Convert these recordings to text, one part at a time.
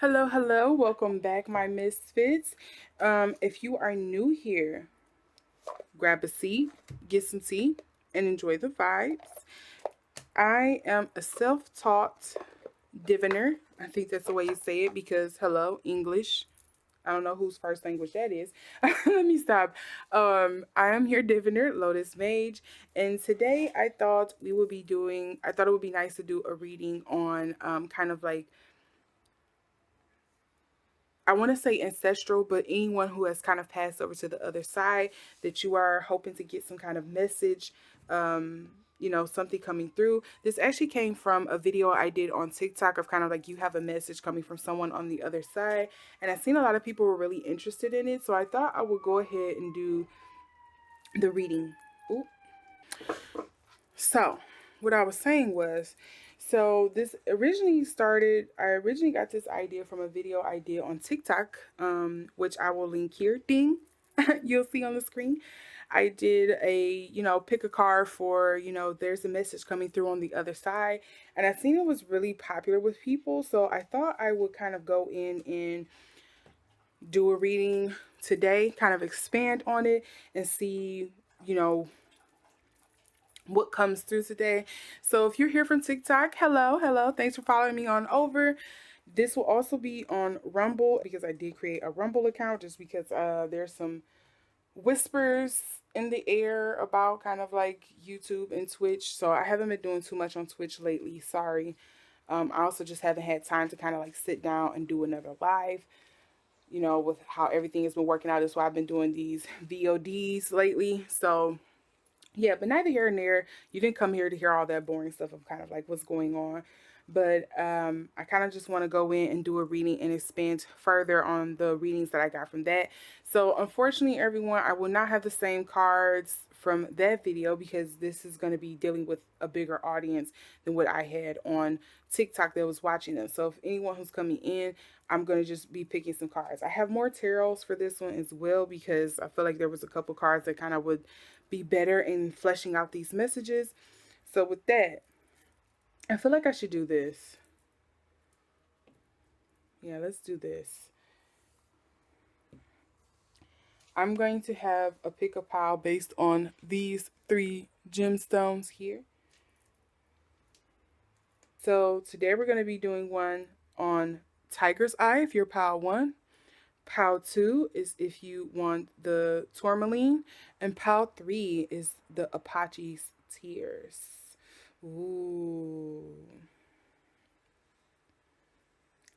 Hello, welcome back, my misfits. If you are new here, grab a seat, get some tea, and enjoy the vibes. I am a self-taught diviner. I think that's the way you say it because hello, English. I don't know whose first language that is. Let me stop. I am here diviner, Lotus Mage, and today I thought it would be nice to do a reading on kind of like I want to say ancestral, but anyone who has kind of passed over to the other side that you are hoping to get some kind of message, something coming through. This actually came from a video I did on TikTok of kind of like you have a message coming from someone on the other side. And I've seen a lot of people were really interested in it. So I thought I would go ahead and do the reading. Ooh. So, what I was saying was, this originally started. I originally got this idea from a video I did on TikTok, which I will link here. Ding, you'll see on the screen. I did a, pick a card for, there's a message coming through on the other side, and I seen it was really popular with people. So I thought I would kind of go in and do a reading today, kind of expand on it and see, what comes through today. So if you're here from TikTok, hello. Thanks for following me on over. This will also be on Rumble because I did create a Rumble account just because there's some whispers in the air about kind of like YouTube and Twitch. So I haven't been doing too much on Twitch lately. Sorry. I also just haven't had time to kind of like sit down and do another live. With how everything has been working out, that's why I've been doing these VODs lately. So yeah, but neither here nor there. You didn't come here to hear all that boring stuff of kind of like what's going on. But I kind of just want to go in and do a reading and expand further on the readings that I got from that. So unfortunately, everyone, I will not have the same cards from that video because this is going to be dealing with a bigger audience than what I had on TikTok that was watching them. So if anyone who's coming in, I'm going to just be picking some cards. I have more tarots for this one as well because I feel like there was a couple cards that kind of would be better in fleshing out these messages. So with that, I feel like I should do this. Yeah, let's do this. I'm going to have a pick a pile based on these 3 gemstones here. So today we're going to be doing one on Tiger's Eye if you're pile 1. Pile 2 is if you want the tourmaline. And pile 3 is the Apache's Tears. Ooh.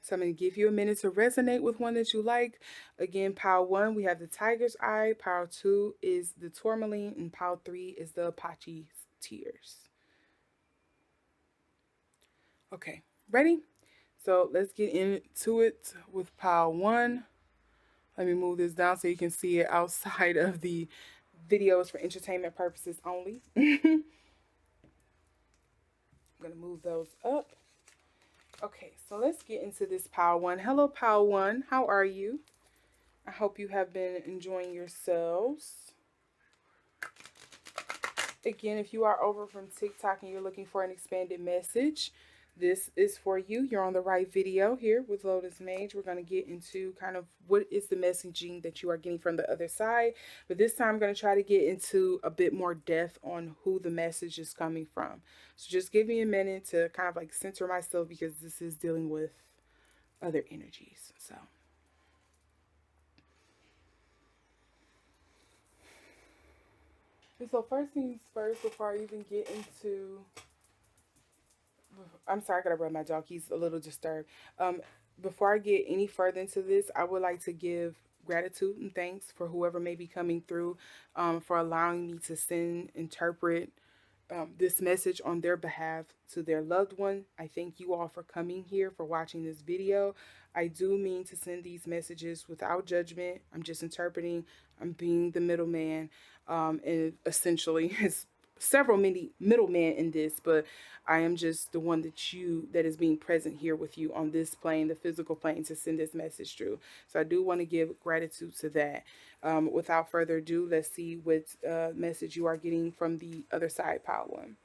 So I'm going to give you a minute to resonate with one that you like. Again, pile 1, we have the Tiger's Eye. Pile 2 is the tourmaline. And pile 3 is the Apache's Tears. Okay, ready? So let's get into it with pile 1. Let me move this down so you can see it outside of the videos for entertainment purposes only. I'm going to move those up. Okay, so let's get into this pile 1. Hello, pile 1. How are you? I hope you have been enjoying yourselves. Again, if you are over from TikTok and you're looking for an expanded message, this is for you. You're on the right video here with Lotus Mage. We're going to get into kind of what is the messaging that you are getting from the other side. But this time I'm going to try to get into a bit more depth on who the message is coming from. So just give me a minute to kind of like center myself because this is dealing with other energies. So first things first, before I even get into I'm sorry, I gotta rub my dog. He's a little disturbed. Before I get any further into this, I would like to give gratitude and thanks for whoever may be coming through, for allowing me to interpret this message on their behalf to their loved one. I thank you all for coming here, for watching this video. I do mean to send these messages without judgment. I'm just interpreting. I'm being the middleman, and essentially it's many middlemen in this, but I am just the one that is being present here with you on this plane, the physical plane, to send this message through. So I do want to give gratitude to that. Without further ado, let's see what message you are getting from the other side, pile 1.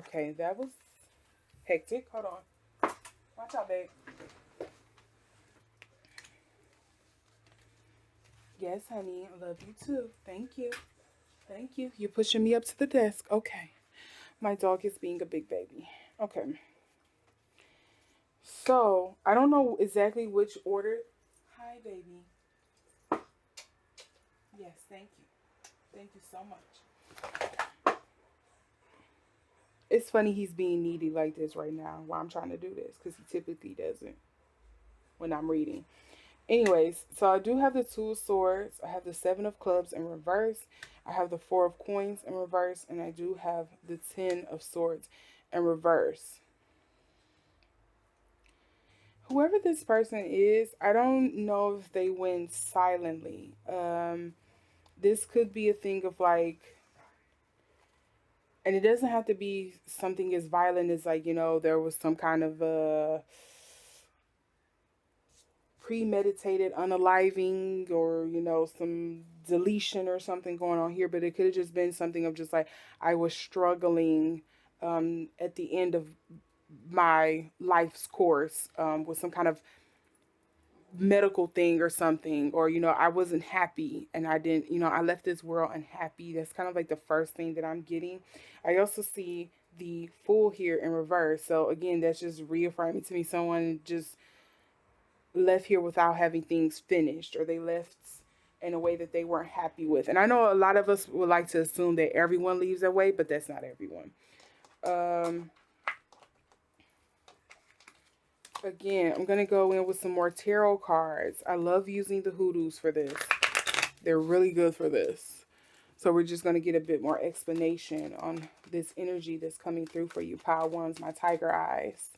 Okay, that was hectic. Hold on. Watch out, babe. Yes, honey. I love you too. Thank you. Thank you. You're pushing me up to the desk. Okay. My dog is being a big baby. Okay. So, I don't know exactly which order. Hi, baby. Yes, thank you. Thank you so much. It's funny he's being needy like this right now while I'm trying to do this because he typically doesn't when I'm reading. Anyways, so I do have the Two of Swords. I have the Seven of Clubs in reverse. I have the Four of Coins in reverse. And I do have the Ten of Swords in reverse. Whoever this person is, I don't know if they win silently. This could be a thing of like, and it doesn't have to be something as violent as like, there was some kind of premeditated unaliving or some deletion or something going on here, but it could have just been something of just like I was struggling at the end of my life's course with some kind of medical thing or something, or I wasn't happy and I didn't, I left this world unhappy. That's kind of like the first thing that I'm getting. I also see the Fool here in reverse, so again, that's just reaffirming to me someone just left here without having things finished, or they left in a way that they weren't happy with. And I know a lot of us would like to assume that everyone leaves that way, but that's not everyone. um Again, I'm going to go in with some more tarot cards. I love using the hoodoos for this. They're really good for this. So we're just going to get a bit more explanation on this energy that's coming through for you, pile ones, my tiger eyes.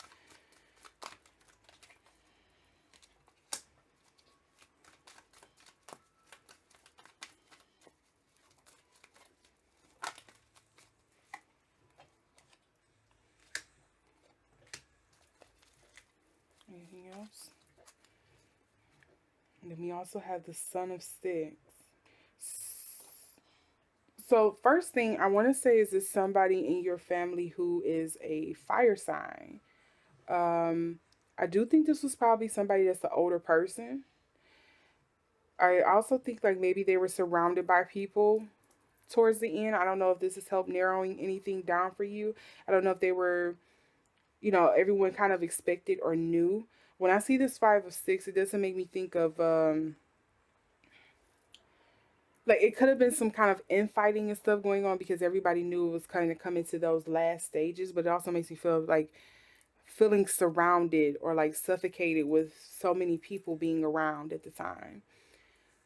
Anything else? And then we also have the Son of Sticks. So first thing I want to say is this somebody in your family who is a fire sign. I do think this was probably somebody that's an older person. I also think like maybe they were surrounded by people towards the end. I don't know if this has helped narrowing anything down for you. I don't know if they were, everyone kind of expected or knew. When I see this Five of Sticks, it doesn't make me think of like it could have been some kind of infighting and stuff going on because everybody knew it was kind of coming to those last stages, but it also makes me feel like feeling surrounded or like suffocated with so many people being around at the time.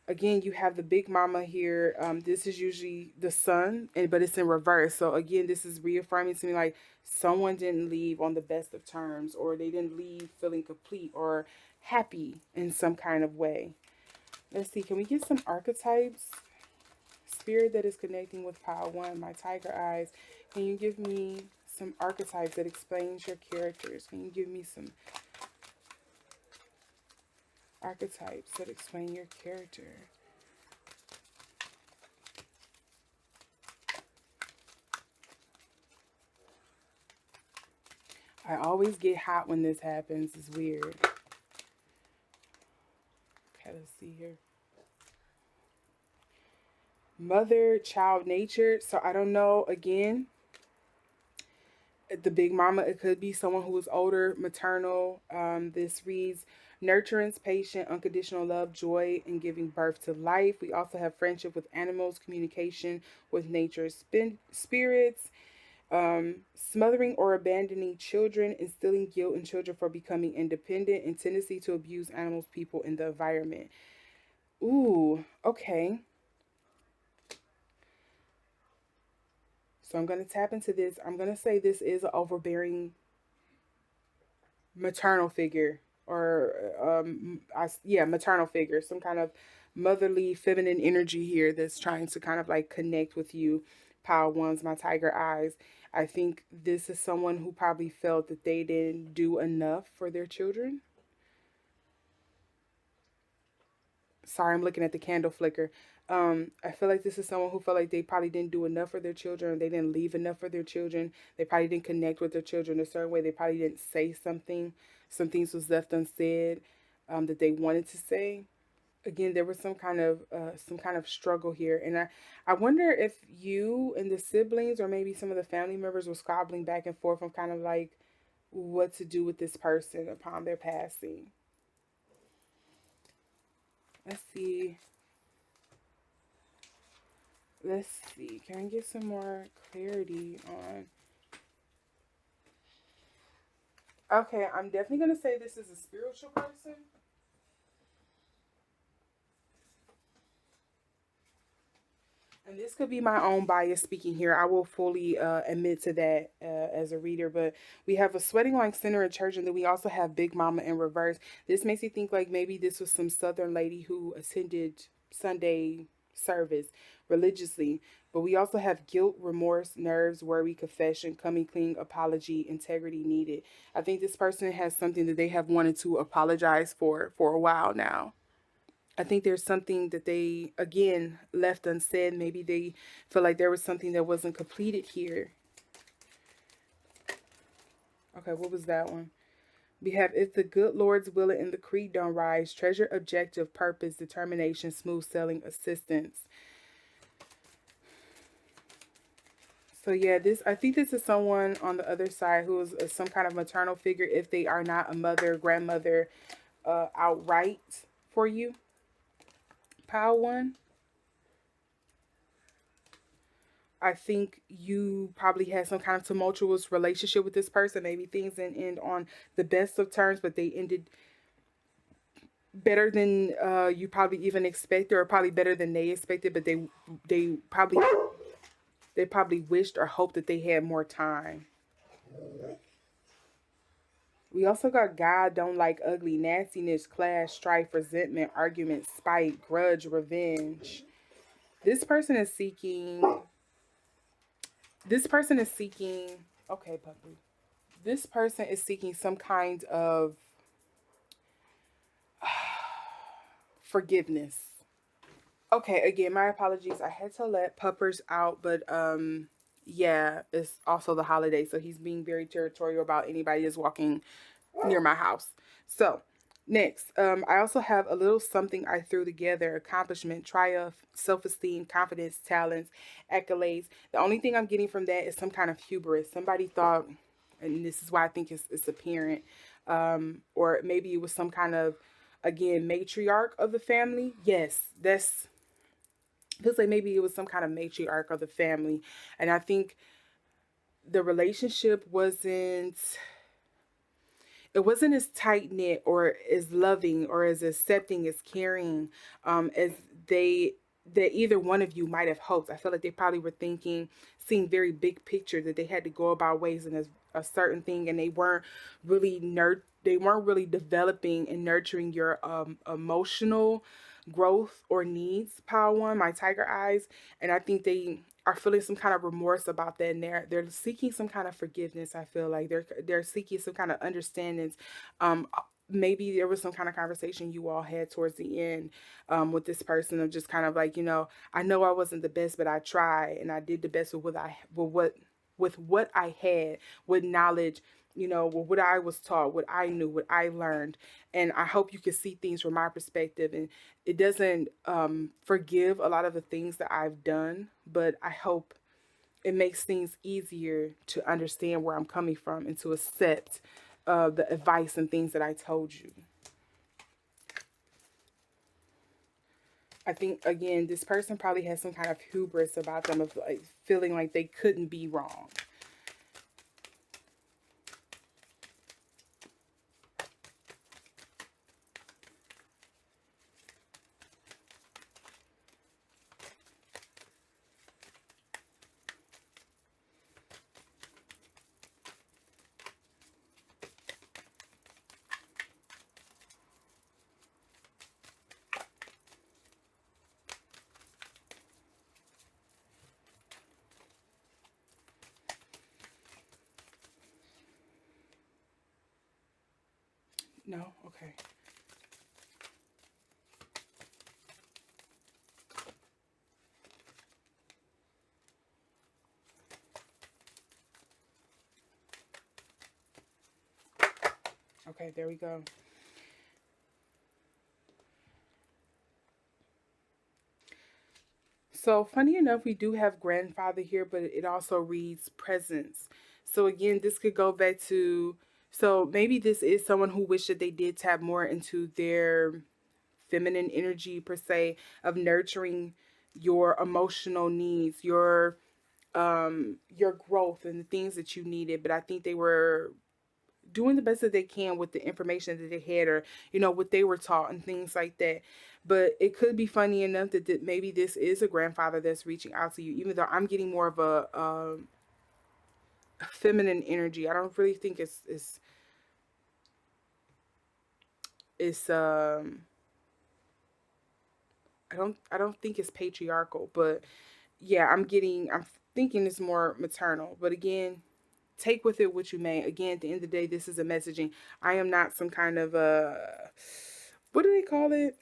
Again, you have the Big Mama here. This is usually the sun, but it's in reverse. So again, this is reaffirming to me like someone didn't leave on the best of terms, or they didn't leave feeling complete or happy in some kind of way. Let's see, can we get some archetypes? Spirit that is connecting with pile one, my tiger eyes. Can you give me some archetypes that explains your characters? Can you give me some archetypes that explain your character? I always get hot when this happens. It's weird. Okay, let's see here. Mother, child, nature. So I don't know. Again, the Big Mama, it could be someone who is older, maternal. This reads nurturance, patient, unconditional love, joy, and giving birth to life. We also have friendship with animals, communication with nature's spirits, smothering or abandoning children, instilling guilt in children for becoming independent, and tendency to abuse animals, people, and the environment. Ooh, okay. So I'm going to tap into this. I'm going to say this is an overbearing maternal figure, or yeah, maternal figure, some kind of motherly feminine energy here that's trying to kind of like connect with you, pile ones, my tiger eyes. I think this is someone who probably felt that they didn't do enough for their children. Sorry, I'm looking at the candle flicker. I feel like this is someone who felt like they probably didn't do enough for their children. They didn't leave enough for their children. They probably didn't connect with their children a certain way. They probably didn't say something. Some things was left unsaid that they wanted to say. Again, there was some kind of struggle here, and I wonder if you and the siblings or maybe some of the family members were squabbling back and forth on kind of like what to do with this person upon their passing. Let's see. Let's see. Can we get some more clarity on? Okay, I'm definitely gonna say this is a spiritual person. And this could be my own bias speaking here. I will fully admit to that as a reader. But we have a sweating like center in church, and then we also have Big Mama in reverse. This makes me think like maybe this was some Southern lady who attended Sunday service religiously. But we also have guilt, remorse, nerves, worry, confession, coming clean, apology, integrity needed. I think this person has something that they have wanted to apologize for a while now. I think there's something that they, again, left unsaid. Maybe they feel like there was something that wasn't completed here. Okay, what was that one? We have, if the good Lord's will and the creed don't rise, treasure, objective, purpose, determination, smooth sailing, assistance. So yeah, I think this is someone on the other side who is some kind of maternal figure if they are not a mother, grandmother, outright for you. Pile one. I think you probably had some kind of tumultuous relationship with this person. Maybe things didn't end on the best of terms, but they ended better than you probably even expected, or probably better than they expected. But they probably they probably wished or hoped that they had more time. We also got God don't like ugly, nastiness, clash, strife, resentment, argument, spite, grudge, revenge. This person is seeking. This person is seeking. Okay, puppy. This person is seeking some kind of forgiveness. Okay, again, my apologies. I had to let Puppers out, but yeah, it's also the holiday, so he's being very territorial about anybody that's walking near my house. So, next, I also have a little something I threw together: accomplishment, triumph, self esteem, confidence, talents, accolades. The only thing I'm getting from that is some kind of hubris. Somebody thought, and this is why I think it's apparent, or maybe it was some kind of, again, matriarch of the family. Yes, that's feels like maybe it was some kind of matriarch of the family, and I think the relationship wasn't as tight knit or as loving or as accepting, as caring, as they that either one of you might have hoped. I feel like they probably were thinking, seeing very big picture, that they had to go about ways in a certain thing, and they weren't really developing and nurturing your emotional growth or needs. Power one, my tiger eyes, and I think they are feeling some kind of remorse about that, and they're seeking some kind of forgiveness. I feel like they're seeking some kind of understandings. Um, Maybe there was some kind of conversation you all had towards the end with this person of just kind of like, I know I wasn't the best, but I tried and I did the best with what I had, with knowledge, with what I was taught, what I knew, what I learned. And I hope you can see things from my perspective. And it doesn't forgive a lot of the things that I've done, but I hope it makes things easier to understand where I'm coming from and to accept the advice and things that I told you. I think, again, this person probably has some kind of hubris about them, of like feeling like they couldn't be wrong. No? Okay. Okay, there we go. So, funny enough, we do have grandfather here, but it also reads presence. So, again, this could go back to, so maybe this is someone who wished that they did tap more into their feminine energy, per se, of nurturing your emotional needs, your growth and the things that you needed. But I think they were doing the best that they can with the information that they had, or what they were taught and things like that. But it could be funny enough that maybe this is a grandfather that's reaching out to you, even though I'm getting more of a feminine energy. I don't really think it's I don't think it's patriarchal. But yeah, I'm thinking it's more maternal. But again, take with it what you may. Again, at the end of the day, this is a messaging. I am not some kind of what do they call it?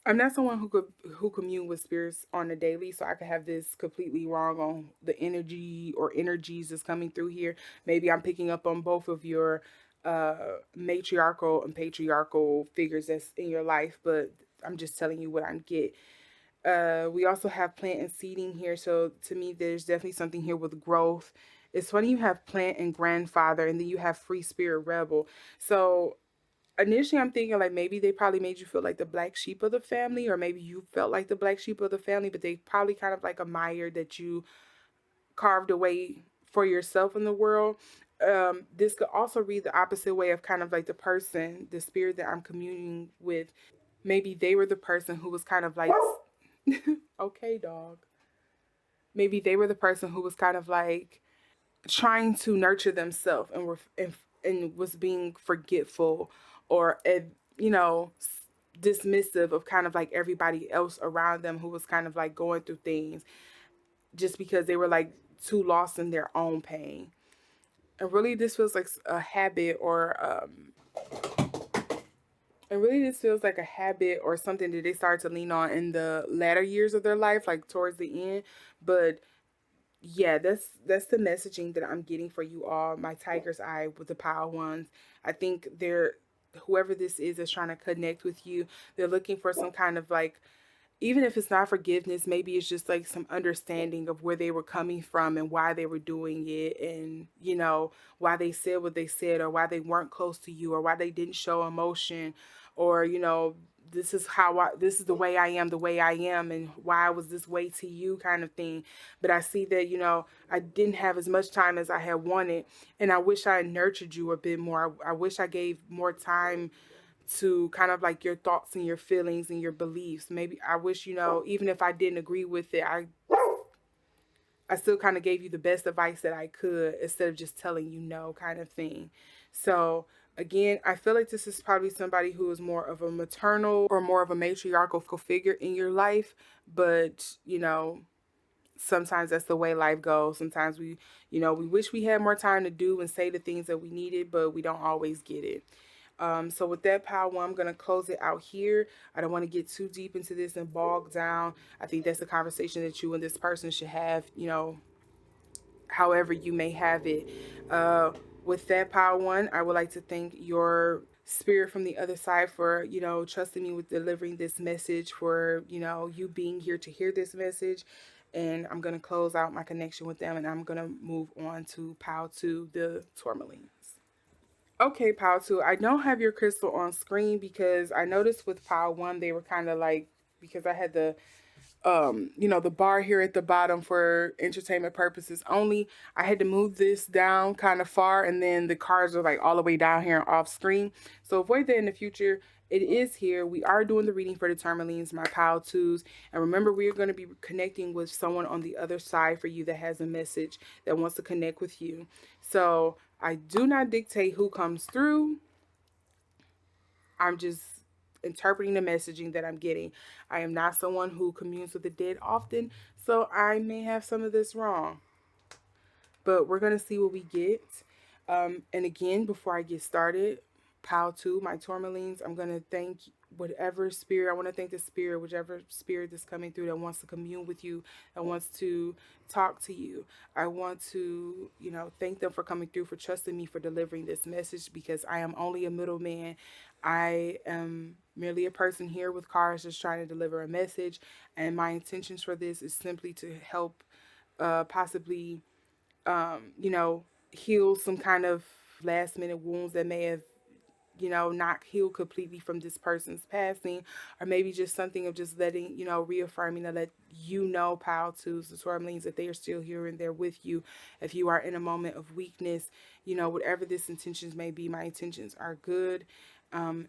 I'm not someone who commune with spirits on a daily, so I could have this completely wrong on the energy or energies that's coming through here. Maybe I'm picking up on both of your matriarchal and patriarchal figures that's in your life, but I'm just telling you what I get. We also have plant and seeding here, so to me, there's definitely something here with growth. It's funny you have plant and grandfather, and then you have free spirit rebel. So initially I'm thinking like maybe they probably made you feel like the black sheep of the family, or maybe you felt like the black sheep of the family, but they probably kind of like admired that you carved away for yourself in the world. This could also read the opposite way of kind of like the spirit that I'm communing with. Maybe they were the person who was kind of like, okay, dog. Maybe they were the person who was kind of like trying to nurture themselves and was being forgetful, or you know dismissive of kind of like everybody else around them who was kind of like going through things, just because they were like too lost in their own pain. And really this feels like a habit, or something that they started to lean on in the latter years of their life, like towards the end. But yeah, that's the messaging that I'm getting for you all, my tiger's eye with the power ones. I think they're, whoever this is trying to connect with you. They're looking for some kind of like, even if it's not forgiveness, maybe it's just like some understanding of where they were coming from and why they were doing it, and why they said what they said, or why they weren't close to you, or why they didn't show emotion, or this is the way I am, and why I was this way to you, kind of thing. But I see that I didn't have as much time as I had wanted, and I wish I had nurtured you a bit more. I wish I gave more time to kind of like your thoughts and your feelings and your beliefs. Maybe I wish, even if I didn't agree with it, I still kind of gave you the best advice that I could, instead of just telling you no, kind of thing. So again, I feel like this is probably somebody who is more of a maternal or more of a matriarchal figure in your life. But sometimes that's the way life goes. Sometimes we wish we had more time to do and say the things that we needed, but we don't always get it. So with that, power one, I'm going to close it out here. I don't want to get too deep into this and bog down. I think that's a conversation that you and this person should have, however you may have it. With that, power one, I would like to thank your spirit from the other side for, trusting me with delivering this message, for, you being here to hear this message. And I'm going to close out my connection with them, and I'm going to move on to power two, the tourmalines. Okay, Pile 2, I don't have your crystal on screen because I noticed with Pile 1 they were kind of like, because I had the bar here at the bottom for entertainment purposes only. I had to move this down kind of far, and then the cards are like all the way down here off screen. So avoid that in the future. It is here. We are doing the reading for the tourmalines, my Pile 2s. And remember, we are going to be connecting with someone on the other side for you that has a message that wants to connect with you. So I do not dictate who comes through. I'm just interpreting the messaging that I'm getting. I am not someone who communes with the dead often, so I may have some of this wrong. But we're going to see what we get. And again, before I get started, pile 2, my tourmalines. I'm going to thank whatever spirit, I want to thank the spirit, whichever spirit that's coming through that wants to commune with you, that wants to talk to you. I want to, thank them for coming through, for trusting me, for delivering this message, because I am only a middleman. I am merely a person here with cards just trying to deliver a message. And my intentions for this is simply to help possibly, heal some kind of last minute wounds that may have not healed completely from this person's passing, or maybe just something of just letting, reaffirming to let pile twos, the tourmalines, that they are still here and they're with you. If you are in a moment of weakness, whatever this intentions may be, my intentions are good.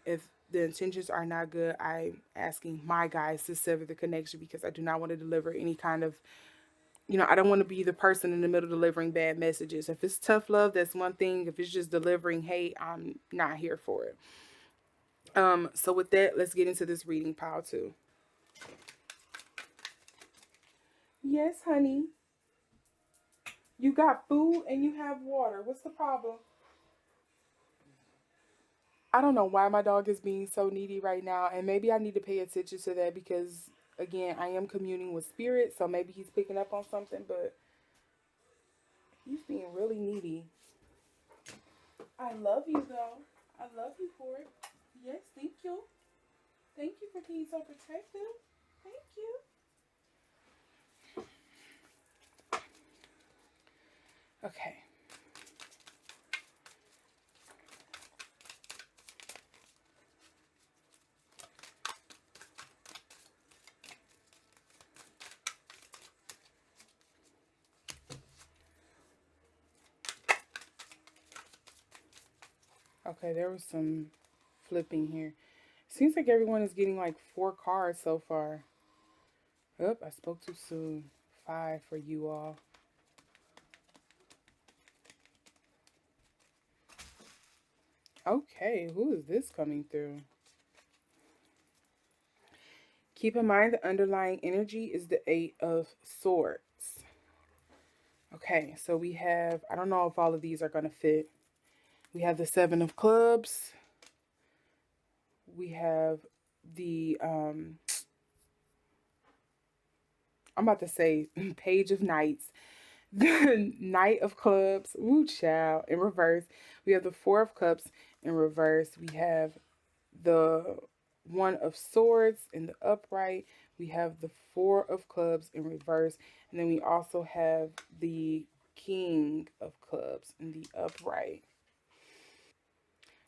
If the intentions are not good, I'm asking my guys to sever the connection, because I do not want to deliver any kind of, I don't want to be the person in the middle delivering bad messages. If it's tough love, that's one thing. If it's just delivering hate, I'm not here for it. So with that, let's get into this reading, pile 2. Yes, honey. You got food and you have water. What's the problem? I don't know why my dog is being so needy right now, and maybe I need to pay attention to that, because again, I am communing with spirit, so maybe he's picking up on something, but he's being really needy. I love you though. I love you for it. Yes, thank you. Thank you for being so protective. Thank you. Okay. Okay, there was some flipping here. Seems like everyone is getting like 4 cards so far. Oh, I spoke too soon. 5 for you all. Okay, who is this coming through? Keep in mind the underlying energy is the 8 of Swords. Okay, so we have, I don't know if all of these are going to fit. We have the 7 of Clubs. We have the, I'm about to say Page of Knights. The Knight of Clubs, woo child, in reverse. We have the 4 of Cups in reverse. We have the 1 of Swords in the upright. We have the 4 of Clubs in reverse. And then we also have the King of Clubs in the upright.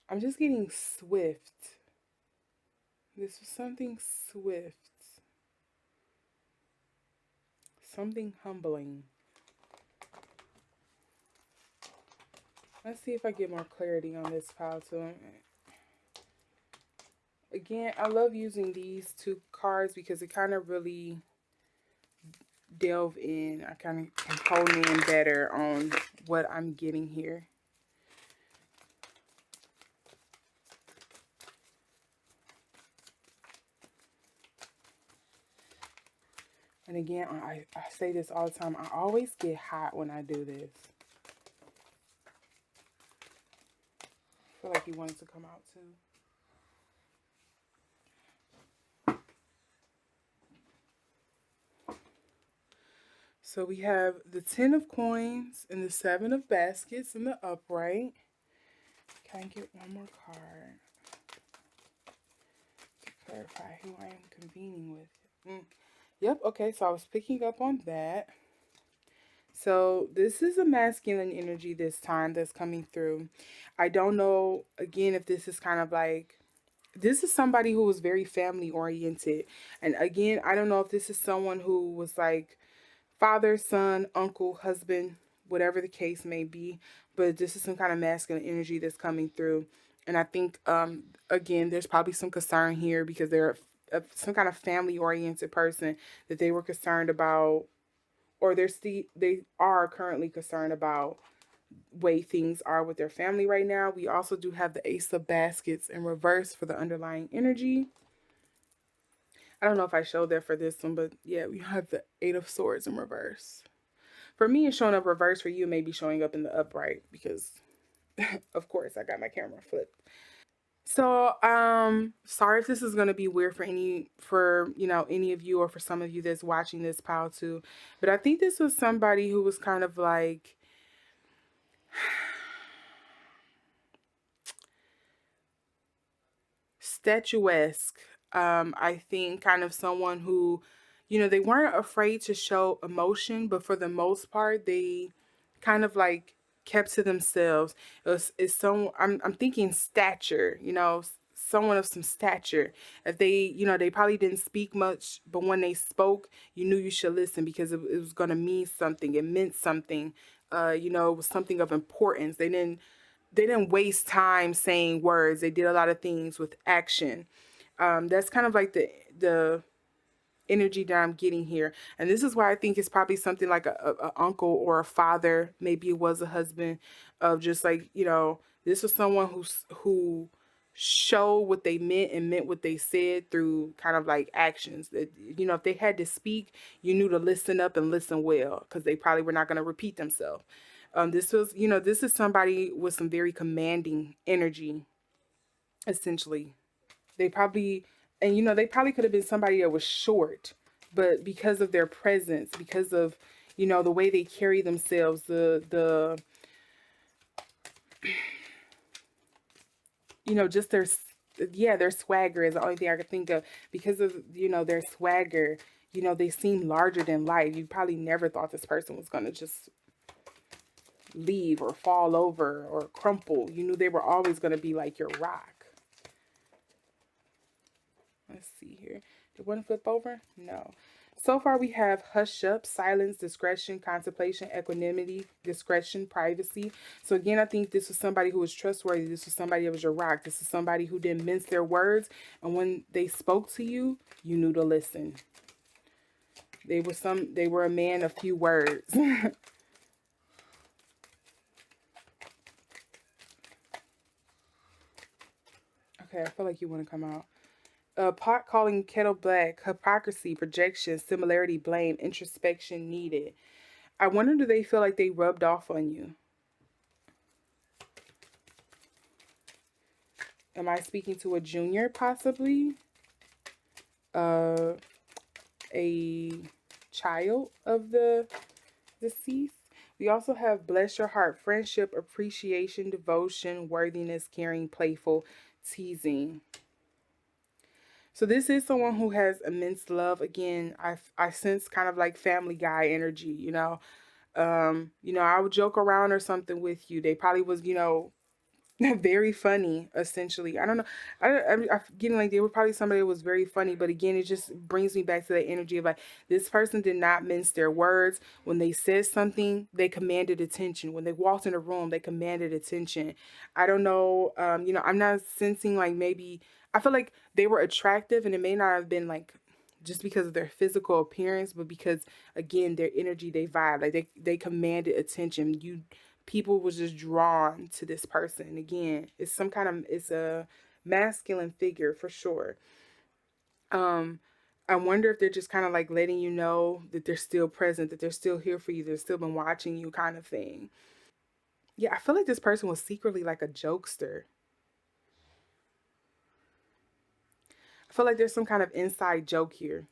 I'm just getting swift. This was something swift. Something humbling. Let's see if I get more clarity on this pile too. Again, I love using these 2 cards because it kind of really delve in. I kind of can hone in better on what I'm getting here. And again, I say this all the time. I always get hot when I do this. I feel like he wanted to come out too. So we have the 10 of Coins and the 7 of Baskets in the upright. Can I get one more card to clarify who I am convening with? Yep, okay, so I was picking up on that. So this is a masculine energy this time that's coming through. I don't know, again, if this is kind of like, this is somebody who was very family oriented. And again, I don't know if this is someone who was like father, son, uncle, husband, whatever the case may be. But this is some kind of masculine energy that's coming through. And I think, again, there's probably some concern here because they're some kind of family oriented person that they were concerned about, or they are currently concerned about way things are with their family right now. We also do have the Ace of Baskets in reverse for the underlying energy. I don't know if I showed that for this one, but yeah, we have the 8 of Swords in reverse. For me, it's showing up reverse. For you, it may be showing up in the upright because, of course, I got my camera flipped. So, sorry if this is gonna be weird for any of you, or for some of you that's watching this pile too. But I think this was somebody who was kind of like statuesque. I think kind of someone who, they weren't afraid to show emotion, but for the most part, they kind of like kept to themselves. It's I'm thinking stature, someone of some stature. If they, they probably didn't speak much, but when they spoke, you knew you should listen because it was going to mean something. It meant something. It was something of importance. They didn't waste time saying words. They did a lot of things with action. That's kind of like the energy that I'm getting here, and this is why I think it's probably something like a uncle or a father. Maybe it was a husband, of just like this was someone who showed what they meant and meant what they said through kind of like actions. That if they had to speak, you knew to listen up and listen well, because they probably were not going to repeat themselves. This is somebody with some very commanding energy, essentially. They probably, and they probably could have been somebody that was short, but because of their presence, because of, the way they carry themselves, just their swagger is the only thing I could think of. Because of, their swagger, they seem larger than life. You probably never thought this person was going to just leave or fall over or crumple. You knew they were always going to be like your rock. Let's see here. Did one flip over? No. So far we have hush up, silence, discretion, contemplation, equanimity, discretion, privacy. So again, I think this was somebody who was trustworthy. This was somebody that was your rock. This is somebody who didn't mince their words. And when they spoke to you, you knew to listen. They were a man of few words. Okay, I feel like you want to come out. Pot calling kettle black, hypocrisy, projection, similarity, blame, introspection needed. I wonder, do they feel like they rubbed off on you? Am I speaking to a junior, possibly? Uh, a child of the deceased? We also have bless your heart, friendship, appreciation, devotion, worthiness, caring, playful, teasing. So this is someone who has immense love. Again, I sense kind of like Family Guy energy. I would joke around or something with you. They probably was, very funny, essentially. I don't know. I'm getting like they were probably somebody that was very funny, but again, it just brings me back to that energy of like this person did not mince their words. When they said something, they commanded attention. When they walked in a room, they commanded attention. I don't know. I'm not sensing like maybe I feel like they were attractive, and it may not have been like just because of their physical appearance, but because again, their energy, they vibe, like they commanded attention. People was just drawn to this person. Again, it's a masculine figure for sure. Um, I wonder if they're just kind of like letting you know that they're still present, that they're still here for you, they're still been watching you, kind of thing. Yeah, I feel like this person was secretly like a jokester. I feel like there's some kind of inside joke here.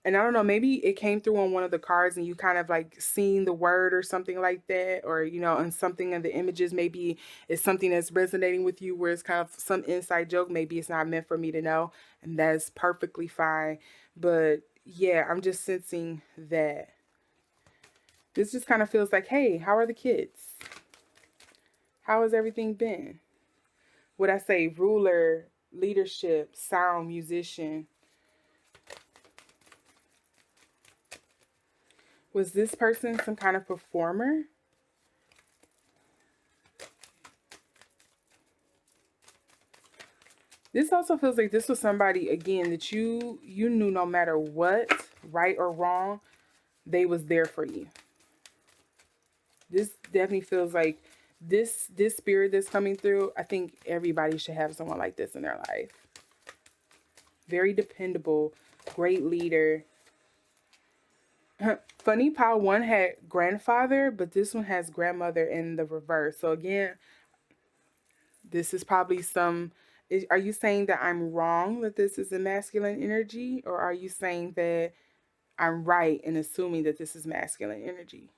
And I don't know, maybe it came through on one of the cards and you kind of like seen the word or something like that, or on something in the images, maybe it's something that's resonating with you where it's kind of some inside joke. Maybe it's not meant for me to know, and that's perfectly fine. But yeah, I'm just sensing that this just kind of feels like, hey, how are the kids? How has everything been? Would I say ruler, leadership, sound, musician? Was this person some kind of performer? This also feels like this was somebody again that you knew no matter what, right or wrong, they was there for you. This definitely feels like this spirit that's coming through. I think everybody should have someone like this in their life. Very dependable, great leader. Funny pile one had grandfather, but this one has grandmother in the reverse. So again, This is probably some. Are you saying that I'm wrong that this is a masculine energy, or are you saying that I'm right in assuming that this is masculine energy?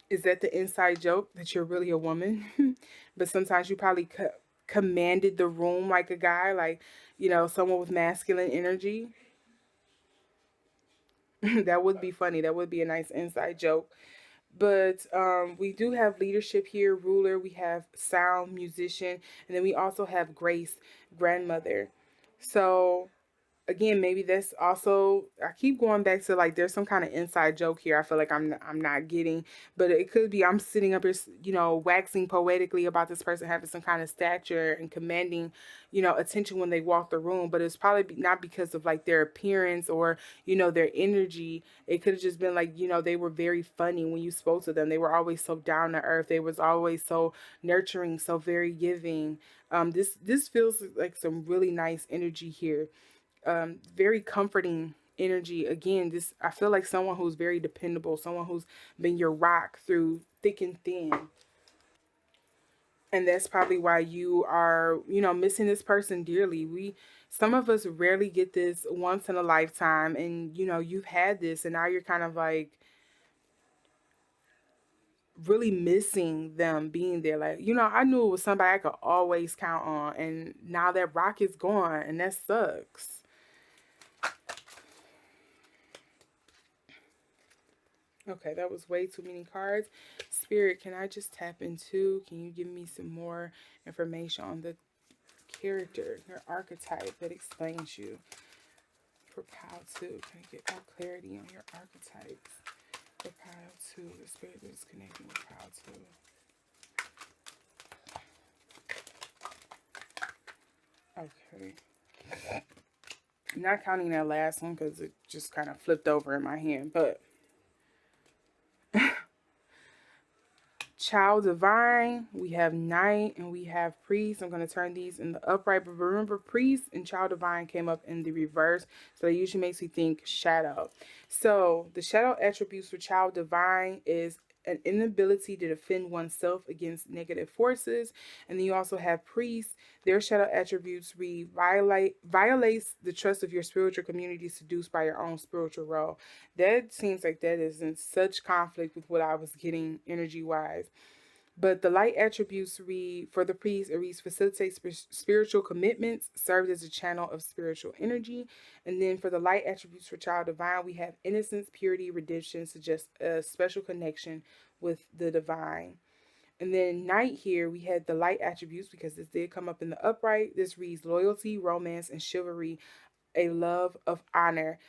Is that the inside joke that you're really a woman? But sometimes you probably commanded the room like a guy, like, someone with masculine energy. That would be funny. That would be a nice inside joke. But we do have leadership here, ruler. We have sound, musician, and then we also have grace, grandmother. So again, maybe that's also, I keep going back to like there's some kind of inside joke here. I feel like I'm not getting, but it could be I'm sitting up here, waxing poetically about this person having some kind of stature and commanding, attention when they walk the room. But it's probably not because of like their appearance or their energy. It could have just been like they were very funny when you spoke to them. They were always so down to earth. They was always so nurturing, so very giving. This feels like some really nice energy here, very comforting energy. Again, this, I feel like someone who's very dependable, someone who's been your rock through thick and thin. And that's probably why you are, missing this person dearly. Some of us rarely get this once in a lifetime, and you've had this, and now you're kind of like really missing them being there. Like, I knew it was somebody I could always count on, and now that rock is gone, and that sucks. Okay, that was way too many cards. Spirit, can I just tap into? Can you give me some more information on the character, your archetype that explains you? For pile 2, can I get more clarity on your archetypes? For pile 2, the spirit that is connecting with pile 2. Okay. I'm not counting that last one because it just kind of flipped over in my hand, but Child Divine, we have Knight, and we have Priest. I'm going to turn these in the upright, but remember, Priest and Child Divine came up in the reverse, so it usually makes me think Shadow. So the Shadow attributes for Child Divine is an inability to defend oneself against negative forces. And then you also have Priests. Their shadow attributes read violates the trust of your spiritual community seduced by your own spiritual role. That seems like that is in such conflict with what I was getting energy wise. But the light attributes read for the priest, it reads facilitates spiritual commitments, serves as a channel of spiritual energy. And then for the light attributes for child divine, we have innocence, purity, redemption, suggest a special connection with the divine. And then night here, we had the light attributes because this did come up in the upright. This reads loyalty, romance, and chivalry, a love of honor.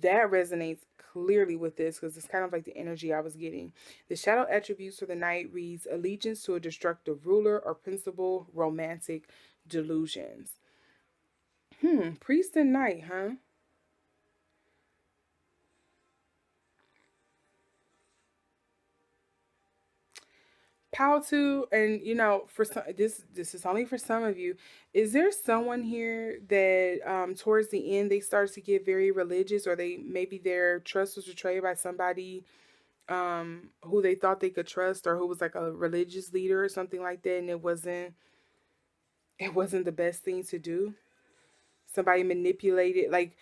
That resonates clearly with this because it's kind of like the energy I was getting. The shadow attributes for the night reads allegiance to a destructive ruler or principle, romantic delusions. Priest and knight, huh? How to, and for some, this is only for some of you. Is there someone here that towards the end they start to get very religious, or they maybe their trust was betrayed by somebody who they thought they could trust, or who was like a religious leader or something like that, and it wasn't the best thing to do. Somebody manipulated, like,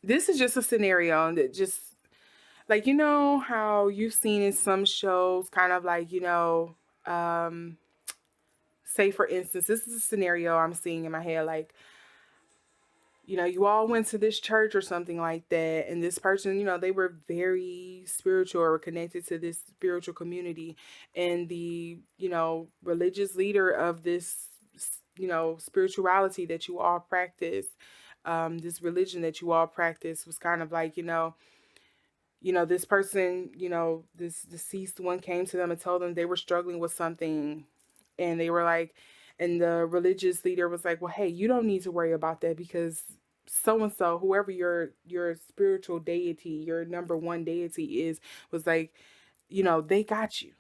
this is just a scenario that just, like, how you've seen in some shows, kind of like, um say for instance, this is a scenario I'm seeing in my head, like, you all went to this church or something like that, and this person, they were very spiritual or connected to this spiritual community, and the, religious leader of this, spirituality that you all practice, this religion that you all practice was kind of like, this person, this deceased one came to them and told them they were struggling with something. And they were like, and the religious leader was like, well, hey, you don't need to worry about that because so and so, whoever your spiritual deity, your number one deity is, was like, they got you.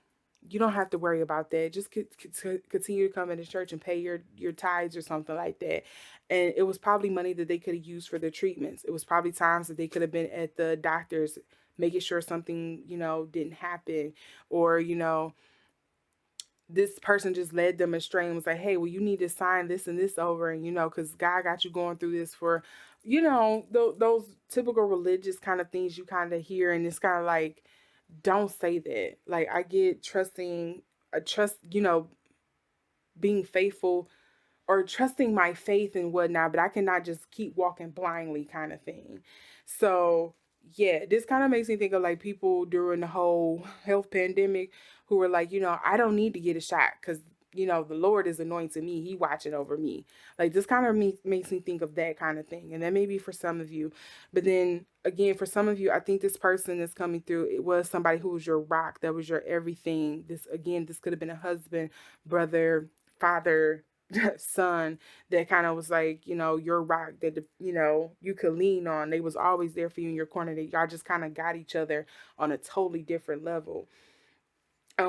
you don't have to worry about that. Just continue to come into church and pay your tithes or something like that. And it was probably money that they could have used for their treatments. It was probably times that they could have been at the doctor's making sure something, didn't happen, or, this person just led them astray and was like, hey, well, you need to sign this and this over. And, because God got you going through this for, those typical religious kind of things you kind of hear. And it's kind of like, don't say that. Like, I get trusting, I trust, being faithful or trusting my faith and whatnot, but I cannot just keep walking blindly kind of thing. So yeah, this kind of makes me think of like people during the whole health pandemic who were like, I don't need to get a shot because the Lord is anointing me. He watching over me. Like this kind of makes me think of that kind of thing. And that may be for some of you. But then again, for some of you, I think this person that's coming through, it was somebody who was your rock. That was your everything. This could have been a husband, brother, father, son that kind of was like, your rock that, you could lean on. They was always there for you in your corner. That y'all just kind of got each other on a totally different level.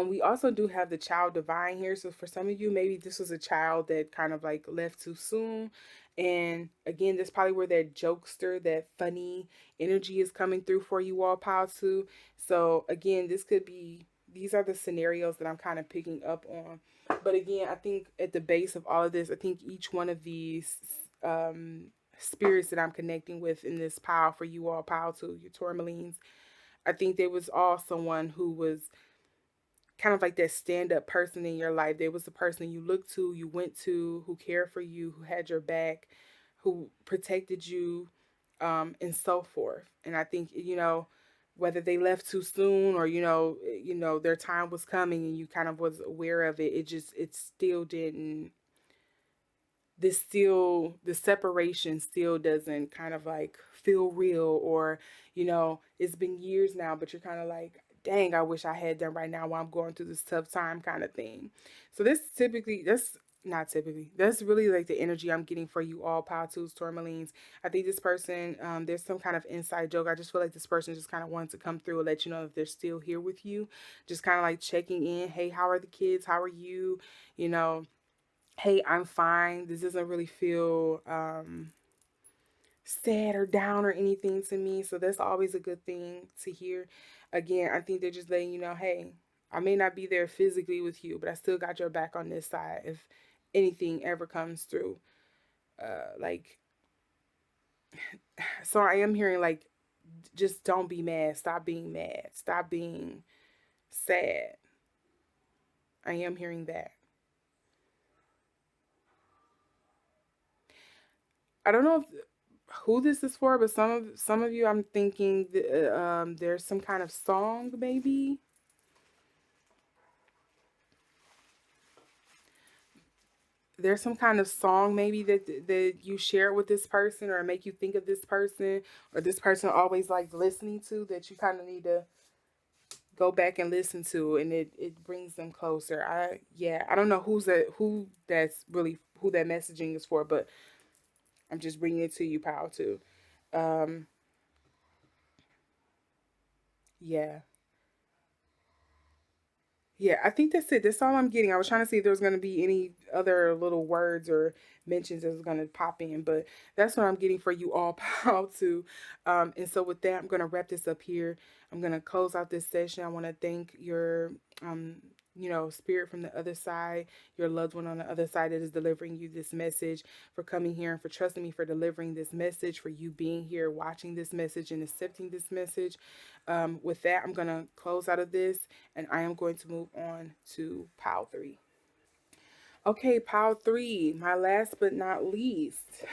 We also do have the child divine here. So for some of you, maybe this was a child that kind of like left too soon. And again, this probably where that jokester, that funny energy is coming through for you all, pile too. So again, these are the scenarios that I'm kind of picking up on. But again, I think at the base of all of this, I think each one of these spirits that I'm connecting with in this pile for you all, pile too, your tourmalines, I think there was all someone who was kind of like that stand up person in your life. There was the person you looked to, you went to, who cared for you, who had your back, who protected you, and so forth. And I think, whether they left too soon or, their time was coming and you kind of was aware of it, it still didn't, the separation still doesn't kind of like feel real, or it's been years now, but you're kind of like, dang, I wish I had them right now while I'm going through this tough time kind of thing. So that's not typically, that's really like the energy I'm getting for you all, pile twos, tourmalines. I think this person, there's some kind of inside joke. I just feel like this person just kind of wants to come through and let you know that they're still here with you, just kind of like checking in. Hey, how are the kids, how are you, you know hey, I'm fine. This doesn't really feel sad or down or anything to me. So that's always a good thing to hear. Again, I think they're just letting you know, hey, I may not be there physically with you, but I still got your back on this side if anything ever comes through. Like, so I am hearing like, just don't be mad. Stop being mad. Stop being sad. I am hearing that. I don't know who this is for, but some of you, I'm thinking there's some kind of song, maybe. There's some kind of song maybe that you share with this person, or make you think of this person, or this person always like listening to, that you kind of need to go back and listen to, and it brings them closer. I don't know who that messaging is for, but I'm just bringing it to you, pal, too. Um, yeah. Yeah, I think that's it. That's all I'm getting. I was trying to see if there was going to be any other little words or mentions that was going to pop in, but that's what I'm getting for you all, pal, too. And so with that, I'm going to wrap this up here. I'm going to close out this session. I want to thank your, spirit from the other side, your loved one on the other side that is delivering you this message, for coming here and for trusting me for delivering this message, for you being here, watching this message and accepting this message. With that, I'm going to close out of this, and I am going to move on to pile three. Okay, pile three, my last but not least.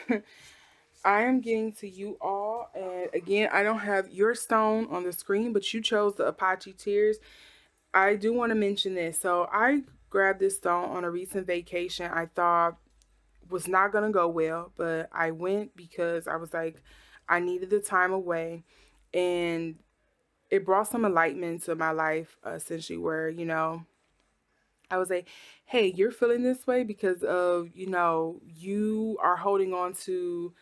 I am getting to you all, and again, I don't have your stone on the screen, but you chose the Apache Tears. I do want to mention this. So I grabbed this stone on a recent vacation. I thought was not going to go well, but I went because I was like, I needed the time away, and it brought some enlightenment to my life, essentially, where, I was like, hey, you're feeling this way because of, you are holding on to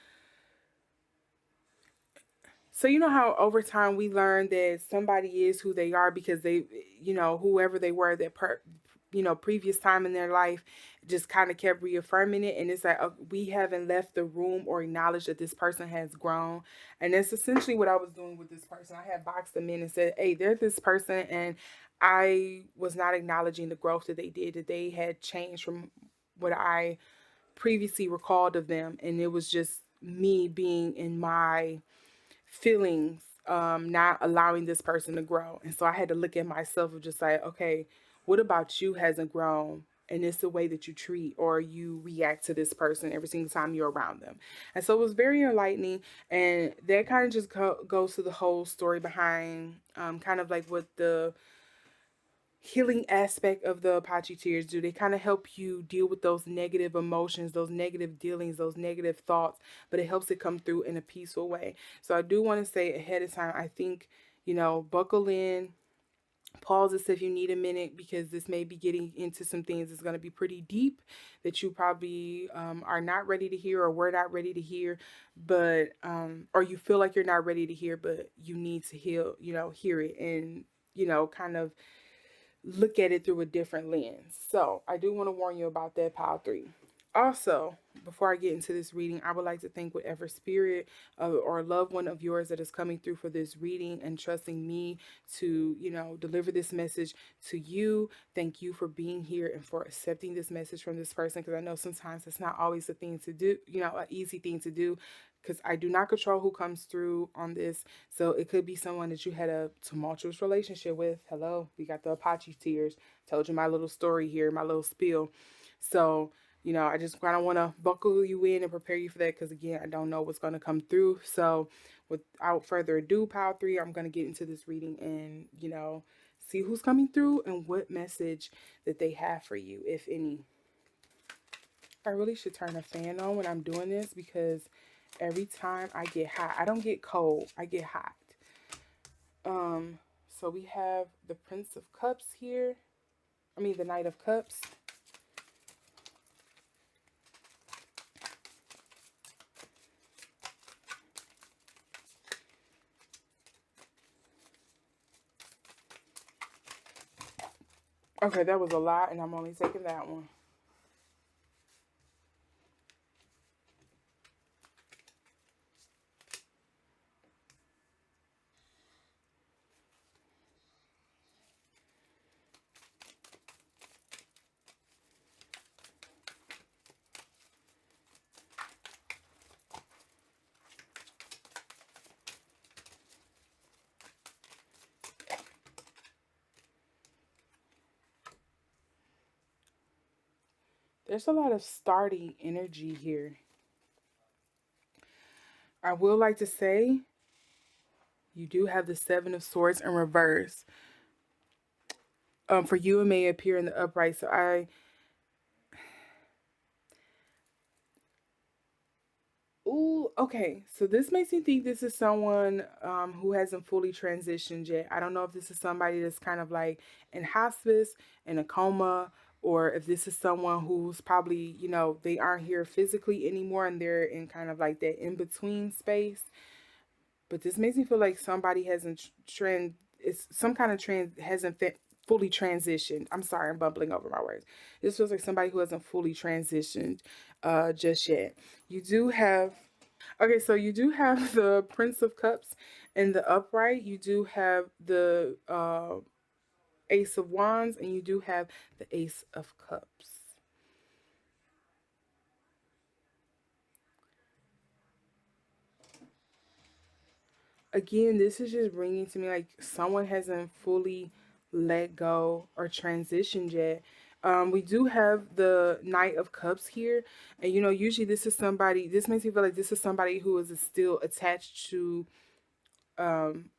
So you know how over time we learn that somebody is who they are because they, whoever they were that previous time in their life just kind of kept reaffirming it, and it's like we haven't left the room or acknowledged that this person has grown, and that's essentially what I was doing with this person. I had boxed them in and said, "Hey, they're this person," and I was not acknowledging the growth that they did, that they had changed from what I previously recalled of them, and it was just me being in my feelings, not allowing this person to grow. And so I had to look at myself and just like, okay, what about you hasn't grown? And it's the way that you treat or you react to this person every single time you're around them. And so it was very enlightening. And that kind of just goes to the whole story behind kind of like what the healing aspect of the Apache tears do. They kind of help you deal with those negative emotions, those negative dealings, those negative thoughts, but it helps it come through in a peaceful way. So I do want to say ahead of time, I think, buckle in, pause this if you need a minute, because this may be getting into some things that's going to be pretty deep that you probably are not ready to hear, or we're not ready to hear, but or you feel like you're not ready to hear, but you need to hear it, and kind of look at it through a different lens. So I do want to warn you about that, pile three. Also, before I get into this reading, I would like to thank whatever spirit or loved one of yours that is coming through for this reading and trusting me to, deliver this message to you. Thank you for being here and for accepting this message from this person, because I know sometimes it's not always a thing to do, an easy thing to do, because I do not control who comes through on this. So it could be someone that you had a tumultuous relationship with. Hello, we got the Apache tears. Told you my little story here, my little spiel. So, I just kind of want to buckle you in and prepare you for that, because again, I don't know what's going to come through. So, without further ado, pile three, I'm going to get into this reading and, see who's coming through and what message that they have for you, if any. I really should turn a fan on when I'm doing this, because every time I get hot, I don't get cold, I get hot. Um, so we have the Prince of Cups here. I mean, the Knight of Cups. Okay, that was a lot, and I'm only taking that one. There's a lot of starting energy here. I will like to say you do have the Seven of Swords in reverse. For you, it may appear in the upright. So ooh, okay. So this makes me think this is someone who hasn't fully transitioned yet. I don't know if this is somebody that's kind of like in hospice, in a coma, or if this is someone who's probably, they aren't here physically anymore and they're in kind of like that in between space. But this makes me feel like somebody hasn't it's some kind of hasn't fully transitioned. I'm sorry, I'm bumbling over my words. This feels like somebody who hasn't fully transitioned just yet. You do have Okay, so you do have the Prince of Cups in the upright. You do have the Ace of Wands, and you do have the Ace of Cups. Again, this is just bringing to me like someone hasn't fully let go or transitioned yet. We do have the Knight of Cups here, and usually this is somebody. This makes me feel like this is somebody who is still attached to um,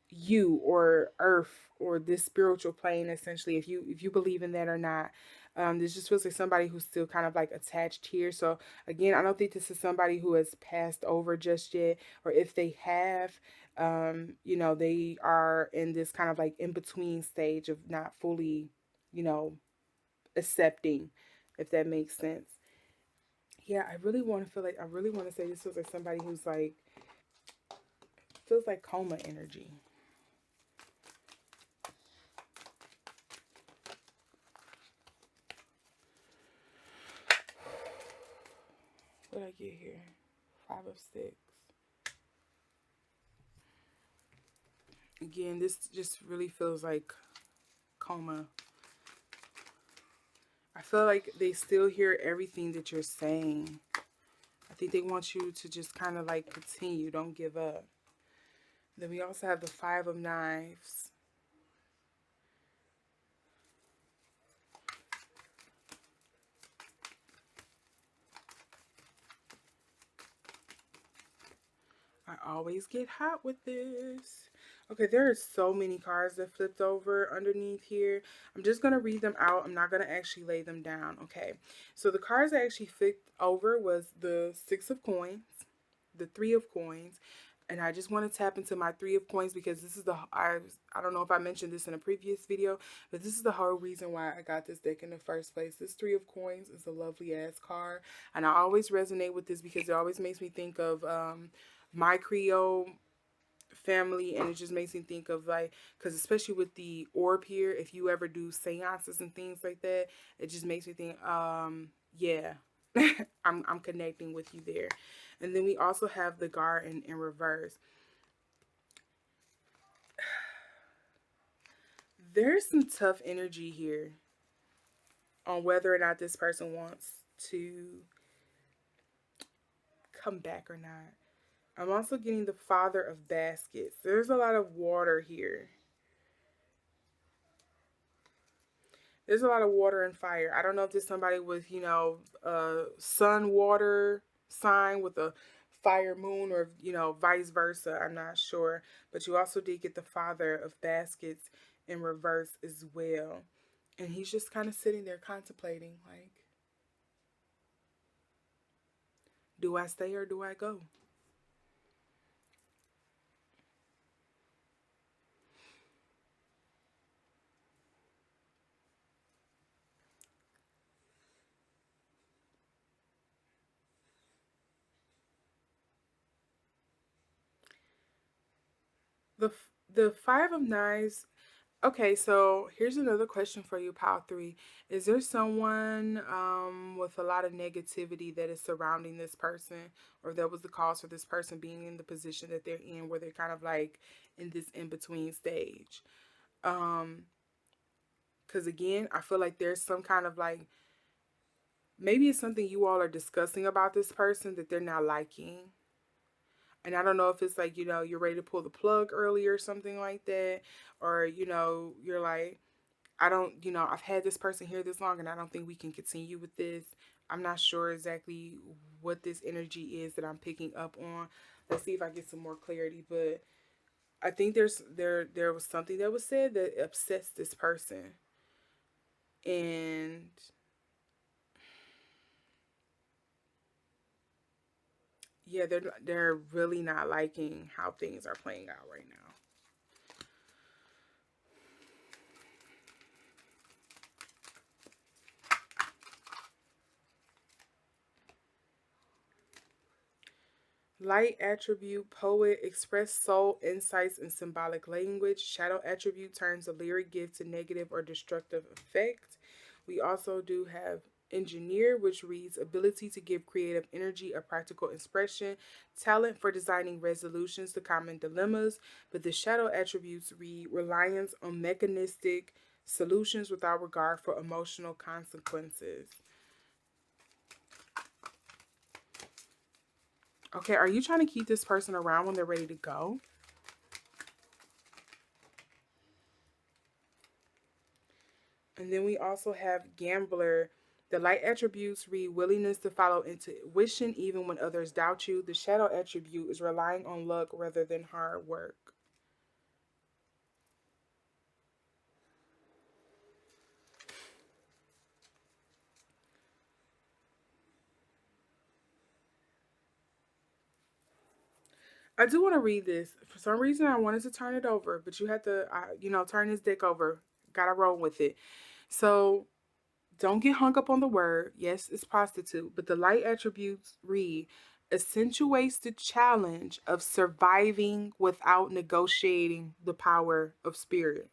you or earth or this spiritual plane, essentially, if you believe in that or not. This just feels like somebody who's still kind of like attached here. So again, I don't think this is somebody who has passed over just yet, or if they have, they are in this kind of like in between stage of not fully, you know accepting, if that makes sense. Yeah, I really want to say this feels like somebody who's like feels like coma energy. What did I get here? 5 of 6. Again, this just really feels like coma. I feel like they still hear everything that you're saying. I think they want you to just kind of like continue. Don't give up. Then we also have the 5 of Knives. I always get hot with this. Okay, there are so many cards that flipped over underneath here. I'm just going to read them out. I'm not going to actually lay them down. Okay, so the cards that actually flipped over was the 6 of Coins, the 3 of Coins, and I just want to tap into my 3 of Coins because this is I don't know if I mentioned this in a previous video, but this is the whole reason why I got this deck in the first place. This 3 of Coins is a lovely ass card, and I always resonate with this because it always makes me think of my Creole family, and it just makes me think of like, because especially with the orb here, if you ever do seances and things like that, it just makes me think yeah. I'm connecting with you there. And then we also have the Garden in reverse. There's some tough energy here on whether or not this person wants to come back or not. I'm also getting the Father of Baskets. There's a lot of water here. There's a lot of water and fire. I don't know if there's somebody with, a sun water sign with a fire moon, or, vice versa. I'm not sure. But you also did get the Father of Baskets in reverse as well. And he's just kind of sitting there contemplating, like, do I stay or do I go? The the 5 of Knives. Okay, so here's another question for you, Pile 3. Is there someone with a lot of negativity that is surrounding this person, or that was the cause for this person being in the position that they're in, where they're kind of like in this in-between stage? Because again, I feel like there's some kind of like, maybe it's something you all are discussing about this person that they're not liking. And I don't know if it's like, you're ready to pull the plug early or something like that. Or, you're like, I don't, I've had this person here this long and I don't think we can continue with this. I'm not sure exactly what this energy is that I'm picking up on. Let's see if I get some more clarity. But I think there was something that was said that upsets this person. And yeah, they're really not liking how things are playing out right now. Light attribute, poet, express soul insights in symbolic language. Shadow attribute turns a lyric gift to negative or destructive effect. We also do have engineer, which reads ability to give creative energy a practical expression, talent for designing resolutions to common dilemmas. But the shadow attributes read reliance on mechanistic solutions without regard for emotional consequences. Okay, are you trying to keep this person around when they're ready to go? And then we also have Gambler. The light attributes read willingness to follow intuition even when others doubt you. The shadow attribute is relying on luck rather than hard work. I do want to read this. For some reason, I wanted to turn it over, but you had to, turn this deck over. Gotta roll with it. So don't get hung up on the word. Yes, it's prostitute, but the light attributes read accentuates the challenge of surviving without negotiating the power of spirit.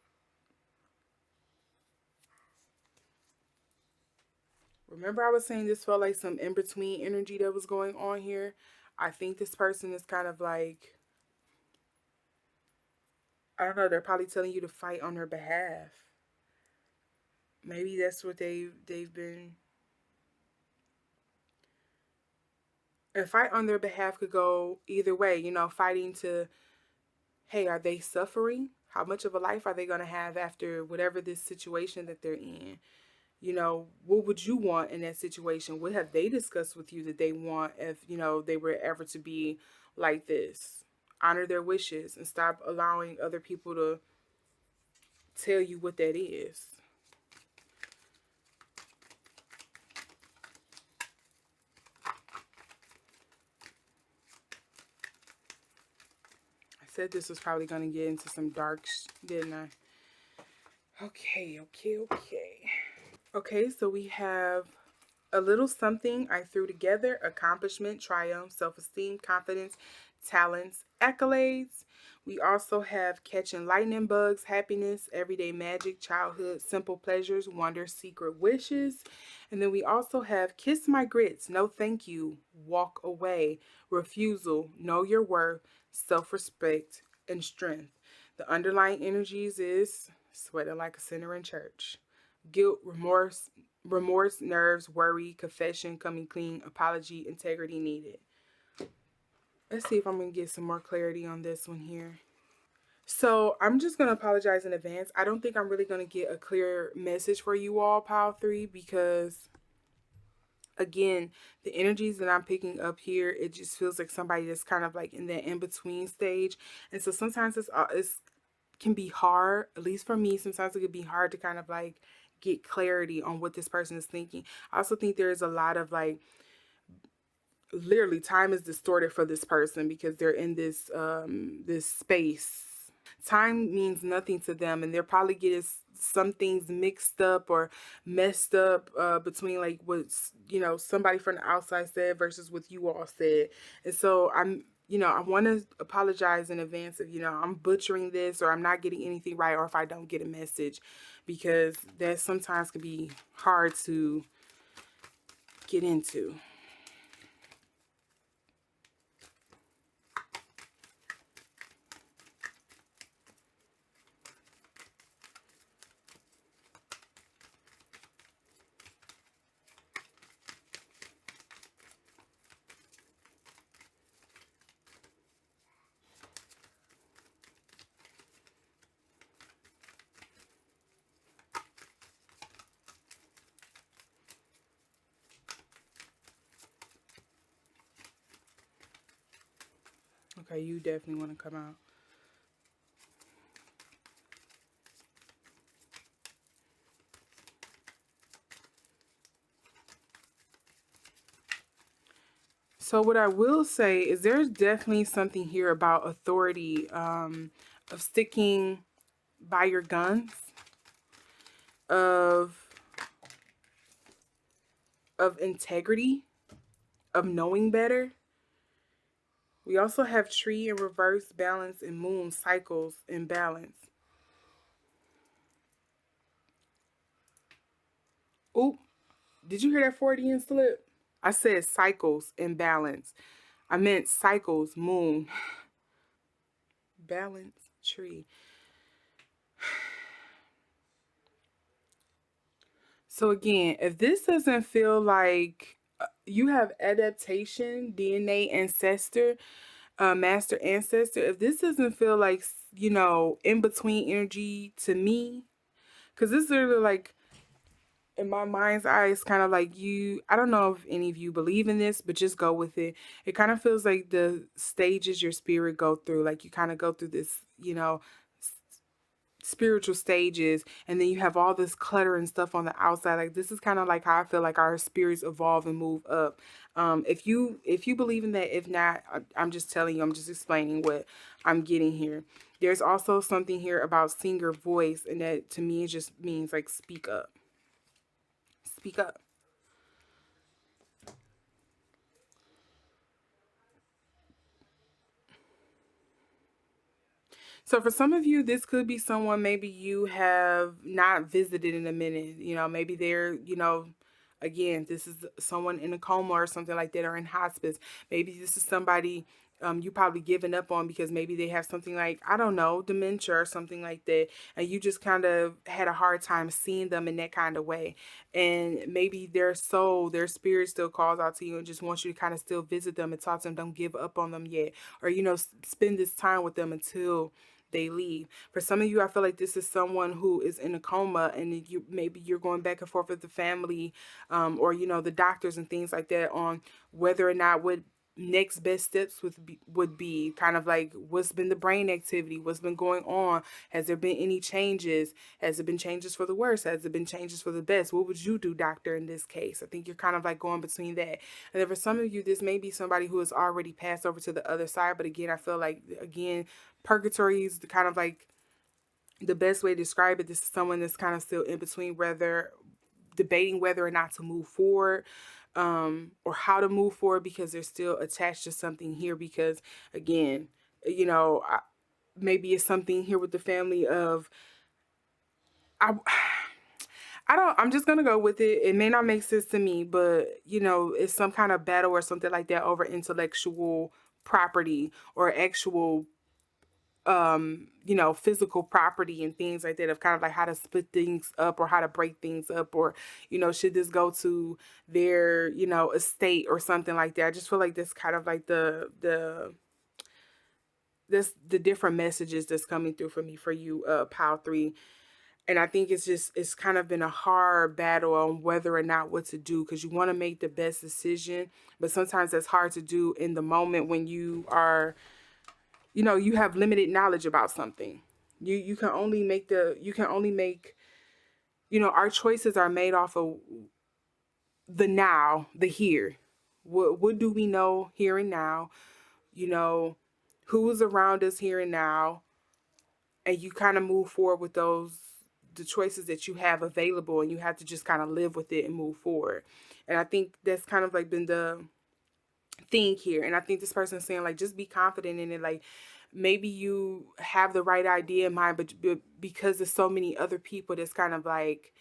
Remember, I was saying this felt like some in between energy that was going on here. I think this person is kind of like, I don't know, they're probably telling you to fight on their behalf. Maybe that's what they've been. A fight on their behalf could go either way, you know, fighting to, hey, are they suffering? How much of a life are they going to have after whatever this situation that they're in? You know, what would you want in that situation? What have they discussed with you that they want if, you know, they were ever to be like this? Honor their wishes and stop allowing other people to tell you what that is. I said this was probably going to get into some darks, didn't I? Okay. Okay, so we have a little something I threw together: accomplishment, triumph, self-esteem, confidence, talents, accolades. We also have catching lightning bugs, happiness, everyday magic, childhood, simple pleasures, wonder, secret wishes. And then we also have kiss my grits, no thank you, walk away, refusal, know your worth, self-respect, and strength. The underlying energies is sweating like a sinner in church, guilt, remorse, nerves, worry, confession, coming clean, apology, integrity needed. Let's see if I'm going to get some more clarity on this one here. So I'm just going to apologize in advance. I don't think I'm really going to get a clear message for you all, Pile 3, because again, the energies that I'm picking up here, it just feels like somebody that's kind of like in that in-between stage. And so sometimes it's can be hard, at least for me, sometimes it could be hard to kind of like get clarity on what this person is thinking. I also think there is a lot of like, literally time is distorted for this person because they're in this space. Time means nothing to them, and they're probably getting some things mixed up or messed up between like what's, you know, somebody from the outside said versus what you all said. And so I'm, you know, I want to apologize in advance if, you know, I'm butchering this or I'm not getting anything right, or if I don't get a message, because that sometimes can be hard to get into. Okay, you definitely want to come out. So what I will say is there's definitely something here about authority, of sticking by your guns, of integrity, of knowing better. We also have tree in reverse, balance, and moon cycles in balance. Oop, did you hear that Freudian slip? I said cycles in balance. I meant cycles, moon, balance, tree. So again, if this doesn't feel like you have adaptation, DNA, ancestor, master ancestor, if this doesn't feel like, you know, in between energy to me, because this is really like, in my mind's eye, it's kind of like you, I don't know if any of you believe in this, but just go with it. It kind of feels like the stages your spirit go through, like you kind of go through this, you know, spiritual stages, and then you have all this clutter and stuff on the outside. Like this is kind of like how I feel like our spirits evolve and move up. If you believe in that, if not, I'm just telling you, I'm just explaining what I'm getting here. There's also something here about singer voice, and that to me it just means like speak up, speak up. So for some of you, this could be someone maybe you have not visited in a minute. Maybe they're, again, this is someone in a coma or something like that, or in hospice. Maybe this is somebody you probably given up on because maybe they have something like, I don't know, dementia or something like that. And you just kind of had a hard time seeing them in that kind of way. And maybe their soul, their spirit still calls out to you and just wants you to kind of still visit them and talk to them. Don't give up on them yet. Or, spend this time with them until they leave. For some of you, I feel like this is someone who is in a coma, and maybe you're going back and forth with the family, or the doctors and things like that on whether or not what next best steps would be kind of like, what's been the brain activity, what's been going on, has there been any changes, has there been changes for the worse, has there been changes for the best, what would you do, doctor, in this case? I think you're kind of like going between that. And then for some of you, this may be somebody who has already passed over to the other side, but again, I feel like, again, purgatory is the kind of like the best way to describe it. This is someone that's kind of still in between, whether debating whether or not to move forward, or how to move forward, because they're still attached to something here. Because again, maybe it's something here with the family of, I, I'm just gonna go with it. It may not make sense to me, but it's some kind of battle or something like that over intellectual property or actual physical property and things like that, of kind of like how to split things up or how to break things up, or, should this go to their, estate or something like that. I just feel like this kind of like the different messages that's coming through for me, for you, pile 3. And I think it's kind of been a hard battle on whether or not what to do, because you want to make the best decision, but sometimes that's hard to do in the moment when you are, you have limited knowledge about something. You can only make our choices are made off of the now, the here. What do we know here and now? You know, who is around us here and now, and you kind of move forward with the choices that you have available, and you have to just kind of live with it and move forward. And I think that's kind of like been the thing here. And I think this person is saying, like, just be confident in it. Like, maybe you have the right idea in mind, but because there's so many other people that's kind of like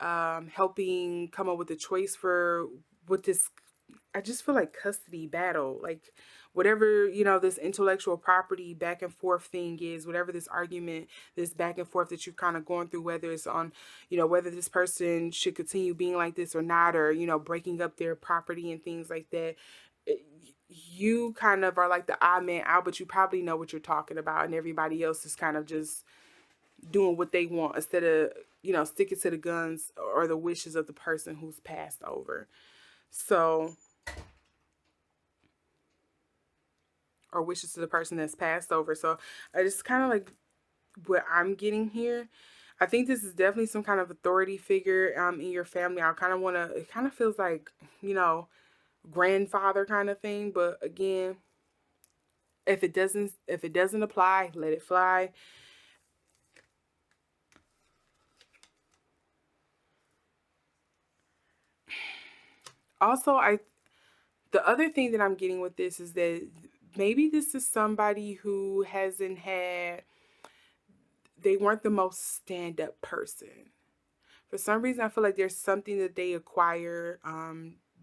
helping come up with a choice for what this, I just feel like custody battle, like whatever, this intellectual property back and forth thing is, whatever this argument, this back and forth that you're kind of going through, whether it's on, whether this person should continue being like this or not, or, breaking up their property and things like that. You kind of are like the odd man out, but you probably know what you're talking about, and everybody else is kind of just doing what they want instead of, sticking to the guns or the wishes of the person who's passed over. So, or wishes to the person that's passed over. So I just kind of like what I'm getting here. I think this is definitely some kind of authority figure in your family. I kind of want to, it kind of feels like, grandfather kind of thing. But again, if it doesn't apply, let it fly. Also, the other thing that I'm getting with this is that maybe this is somebody who hasn't had, they weren't the most stand-up person. For some reason, I feel like there's something that they acquire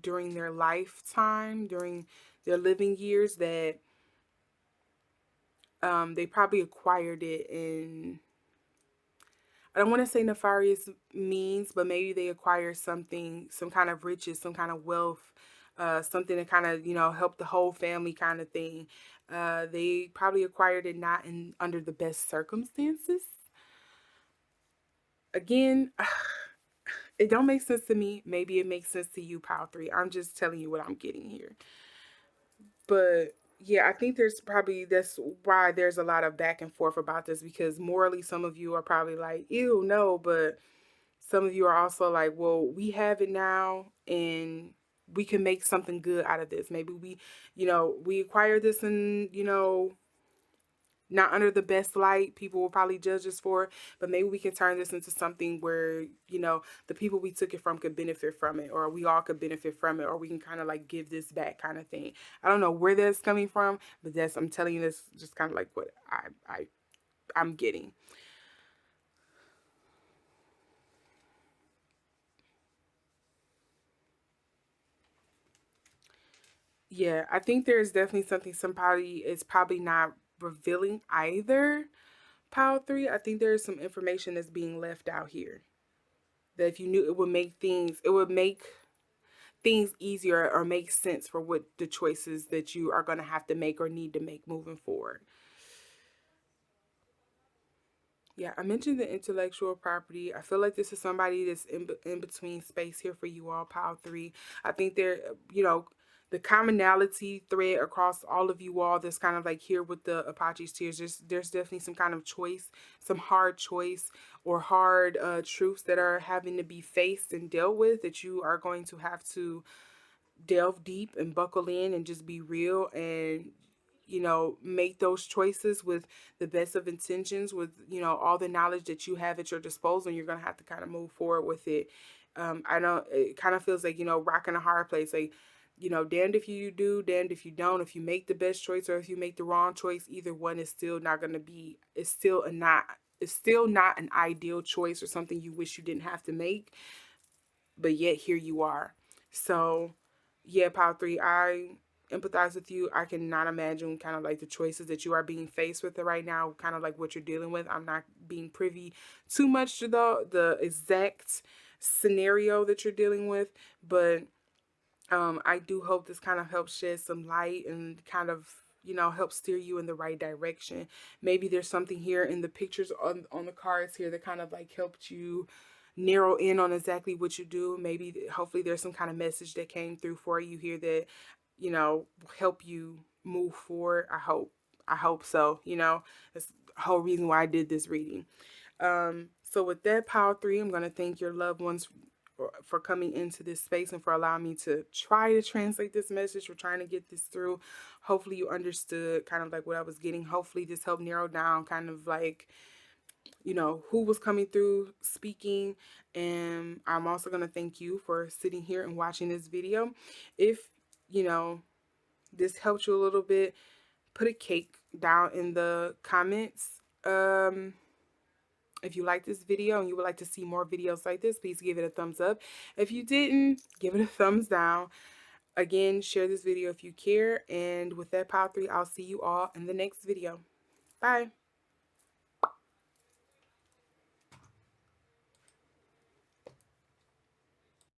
during their lifetime, during their living years, that they probably acquired it in, I don't want to say nefarious means, but maybe they acquire something, some kind of riches, some kind of wealth, something to kind of, help the whole family kind of thing. They probably acquired it not in under the best circumstances. Again, it don't make sense to me. Maybe it makes sense to you, Pile 3. I'm just telling you what I'm getting here. But yeah, I think that's why there's a lot of back and forth about this, because morally some of you are probably like, ew, no, but some of you are also like, well, we have it now and we can make something good out of this. Maybe we acquire this and, not under the best light. People will probably judge us for it, but maybe we can turn this into something where, the people we took it from could benefit from it, or we all could benefit from it, or we can kind of like give this back kind of thing. I don't know where that's coming from, but I'm telling you, this just kind of like what I I'm getting. Yeah, I think there's definitely something somebody is probably not revealing either. Pile three, I think there's some information that's being left out here that if you knew, it would make things easier or make sense for what the choices that you are going to have to make or need to make moving forward. Yeah, I mentioned the intellectual property. I feel like this is somebody that's in between space here for you all, pile three. I think there, you know, the commonality thread across all of you all that's kind of like here with the Apache's tears. There's definitely some kind of choice, some hard choice or hard truths that are having to be faced and dealt with that you are going to have to delve deep and buckle in and just be real and make those choices with the best of intentions, with all the knowledge that you have at your disposal, and you're going to have to kind of move forward with it. I know it kind of feels like rocking a hard place, like damned if you do, damned if you don't. If you make the best choice or if you make the wrong choice, either one is still not going to be, it's still not an ideal choice or something you wish you didn't have to make, but yet here you are. So yeah, pile three, I empathize with you. I cannot imagine kind of like the choices that you are being faced with right now, kind of like what you're dealing with. I'm not being privy too much to the exact scenario that you're dealing with, but I do hope this kind of helps shed some light and kind of help steer you in the right direction. Maybe there's something here in the pictures on the cards here that kind of like helped you narrow in on exactly what you do. Maybe hopefully there's some kind of message that came through for you here that help you move forward. I hope so. That's the whole reason why I did this reading. So with that, pile three, I'm going to thank your loved ones for coming into this space and for allowing me to try to translate this message. We're trying to get this through. Hopefully you understood kind of like what I was getting. Hopefully this helped narrow down kind of like who was coming through speaking. And I'm also going to thank you for sitting here and watching this video. If this helped you a little bit, put a cake down in the comments. If you like this video and you would like to see more videos like this, please give it a thumbs up. If you didn't, give it a thumbs down. Again, share this video if you care. And with that, pile three, I'll see you all in the next video. Bye.